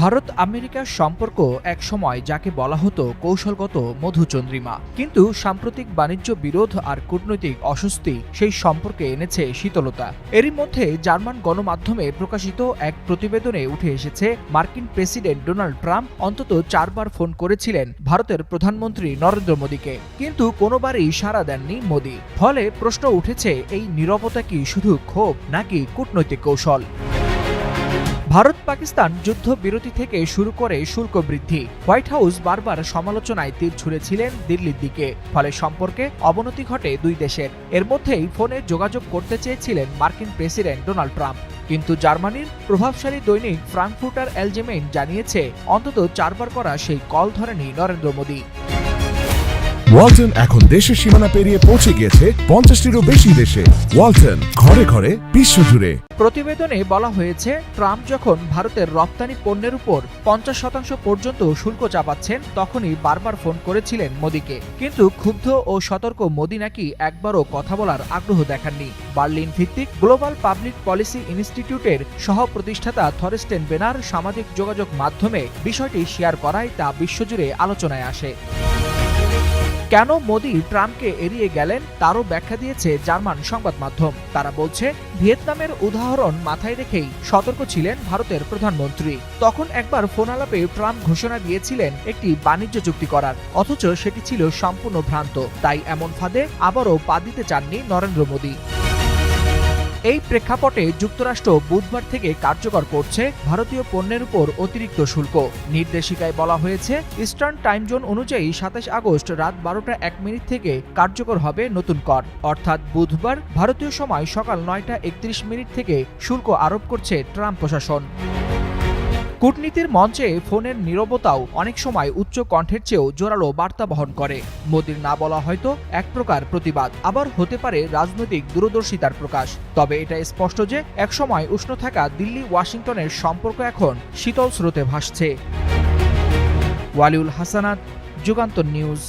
ভারত আমেরিকার সম্পর্ক একসময় যাকে বলা হতো কৌশলগত মধুচন্দ্রিমা, কিন্তু সাম্প্রতিক বাণিজ্য বিরোধ আর কূটনৈতিক অস্বস্তি সেই সম্পর্কে এনেছে শীতলতা। এরই মধ্যে জার্মান গণমাধ্যমে প্রকাশিত এক প্রতিবেদনে উঠে এসেছে মার্কিন প্রেসিডেন্ট ডোনাল্ড ট্রাম্প অন্তত 4 বার ফোন করেছিলেন ভারতের প্রধানমন্ত্রী নরেন্দ্র মোদীকে, কিন্তু কোনোবারই সাড়া দেননি মোদী। ফলে প্রশ্ন উঠেছে, এই নীরবতা কি শুধু ক্ষোভ নাকি কূটনৈতিক কৌশল? ভারত পাকিস্তান যুদ্ধ বিরতি থেকে শুরু করে শুল্ক বৃদ্ধি, হোয়াইট হাউস বারবার সমালোচনায় তীর ছুঁড়েছিলেন দিল্লির দিকে। ফলে সম্পর্কে অবনতি ঘটে দুই দেশের। এর মধ্যেই ফোনে যোগাযোগ করতে চেয়েছিলেন মার্কিন প্রেসিডেন্ট ডোনাল্ড ট্রাম্প, কিন্তু জার্মানির প্রভাবশালী দৈনিক ফ্রাঙ্কফুর্টার অ্যালজেমেইন জানিয়েছে অন্তত 4 বার করা সেই কল ধরেনি নরেন্দ্র মোদী। ওয়ালটন এখন দেশের সীমানা পেরিয়ে পৌঁছে গিয়েছে 50টিরও বেশি দেশে। ওয়ালটন, ঘরে ঘরে বিশ্বজুড়ে। প্রতিবেদনে বলা হয়েছে, ট্রাম্প যখন ভারতের রপ্তানি পণ্যের উপর 50% পর্যন্ত শুল্ক চাপাচ্ছেন, তখনই বারবার ফোন করেছিলেন মোদীকে। কিন্তু ক্ষুব্ধ ও সতর্ক মোদী নাকি একবারও কথা বলার আগ্রহ দেখাননি। বার্লিন ভিত্তিক গ্লোবাল পাবলিক পলিসি ইনস্টিটিউটের সহ প্রতিষ্ঠাতা থরেস্টেন বেনার সামাজিক যোগাযোগ মাধ্যমে বিষয়টি শেয়ার করায় তা বিশ্বজুড়ে আলোচনায় আসে। কেন মোদী ট্রাম্পকে এড়িয়ে গেলেন তারও ব্যাখ্যা দিয়েছে জার্মান সংবাদ মাধ্যম। তারা বলছে, ভিয়েতনামের উদাহরণ মাথায় রেখেই সতর্ক ছিলেন ভারতের প্রধানমন্ত্রী। তখন একবার ফোন আলাপে ট্রাম্প ঘোষণা দিয়েছিলেন একটি বাণিজ্য চুক্তি করার, অথচ সেটি ছিল সম্পূর্ণ ভ্রান্ত। তাই এমন ফাঁদে আবারও পা দিতে চাননি নরেন্দ্র মোদী। এই প্রেক্ষাপটে যুক্তরাষ্ট্র বুধবার থেকে কার্যকর করছে ভারতীয় পণ্যের উপর অতিরিক্ত শুল্ক। নির্দেশিকায় বলা হয়েছে, ইস্টার্ন টাইম জোন অনুযায়ী 27 আগস্ট রাত 12টা 1 মিনিট থেকে কার্যকর হবে নতুন কর। অর্থাৎ বুধবার ভারতীয় সময় সকাল 9টা 31 মিনিট থেকে শুল্ক আরোপ করছে ট্রাম্প প্রশাসন। কূটনীতির মঞ্চে ফোনের নীরবতাও অনেক সময় উচ্চ কণ্ঠের চেয়েও জোরালো বার্তা বহন করে। মোদীর না বলা হয়তো এক প্রকার প্রতিবাদ, আবার হতে পারে রাজনৈতিক দূরদর্শিতার প্রকাশ। তবে এটা স্পষ্ট যে একসময় উষ্ণ থাকা দিল্লি ওয়াশিংটনের সম্পর্ক এখন শীতল স্রোতে ভাসছে। ওয়ালিউল হাসানাত, যুগান্তর নিউজ।